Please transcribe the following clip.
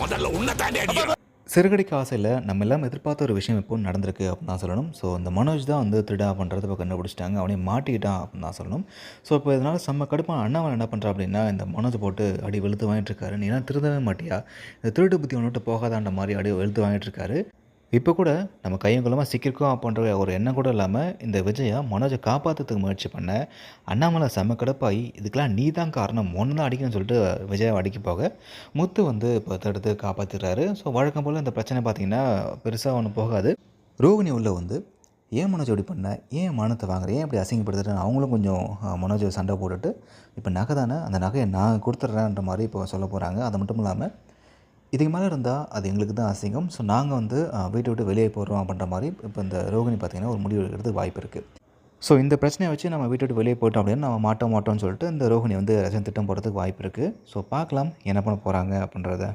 முதல்ல உன்னை தாண்டி அடிக்கிறேன். சிறுகடிக்க ஆசையில் நம்ம எல்லாம் எதிர்பார்த்த ஒரு விஷயம் இப்போ நடந்திருக்கு அப்படின்னு தான் சொல்லணும். ஸோ இந்த மனோஜ் தான் வந்து திருடா பண்ணுறது இப்போ கண்டுபிடிச்சிட்டாங்க. அவனே மாட்டிக்கிட்டான் அப்படின்னு தான் சொல்லணும். ஸோ இப்போ இதனால் செம்ம கடுப்பான அண்ணாமலை என்ன பண்ணுறா அப்படின்னா, இந்த மனோஜை போட்டு அடி வெளுத்து வாங்கிட்டு இருக்காரு. நீ எல்லாம் திருந்தவே மாட்டியா, இந்த திருட்டு புத்தி ஒன்று விட்டு போகாதான்ற மாதிரி அடி வெளுத்து வாங்கிட்டு இருக்காரு. இப்போ கூட நம்ம கையங்குலமாக சிக்கியிருக்கோம் அப்படின்ற ஒரு எண்ணம் கூட இல்லாமல் இந்த விஜயா மனோஜை காப்பாற்றுறதுக்கு முயற்சி பண்ண அண்ணாமலை செம்ம கடுப்பாகி, இதுக்கெல்லாம் நீ தான் காரணம், ஒன்று தான் அடிக்கணும்னு சொல்லிட்டு விஜயாவை அடிக்க போக முத்து வந்து இப்போ தடுத்து காப்பாற்றிடுறாரு. ஸோ வழக்கம் போல் இந்த பிரச்சனை பார்த்திங்கன்னா பெருசாக ஒன்றும் போகாது. ரோகிணி உள்ள வந்து ஏன் மனோஜ் இப்படி பண்ண, ஏன் மானத்தை வாங்குற, ஏன் இப்படி அசிங்கப்படுத்துறேன்னு அவங்களும் கொஞ்சம் மனோஜை சண்டை போட்டுட்டு, இப்போ நகை தானே, அந்த நகையை நான் கொடுத்துட்றேன்ற மாதிரி இப்போ சொல்ல போகிறாங்க. அது மட்டும் இல்லாமல் இதுக்கு மேலே இருந்தால் அது எங்களுக்கு தான் அசிங்கம். ஸோ நாங்கள் வந்து வீட்டை விட்டு வெளியே போகிறோம் அப்படின்ற மாதிரி இப்போ இந்த ரோகிணி பார்த்திங்கன்னா ஒரு முடிவு எடுக்கிறதுக்கு வாய்ப்பு இருக்குது. ஸோ இந்த பிரச்சனையை வச்சு நம்ம வீட்டை விட்டு வெளியே போயிட்டோம் அப்படின்னா நம்ம மாட்டோம்னு சொல்லிட்டு இந்த ரோகிணி வந்து ரஜன் திட்டம் போடுறதுக்கு வாய்ப்பு இருக்குது. ஸோ பார்க்கலாம் என்ன பண்ண போகிறாங்க அப்படின்றத.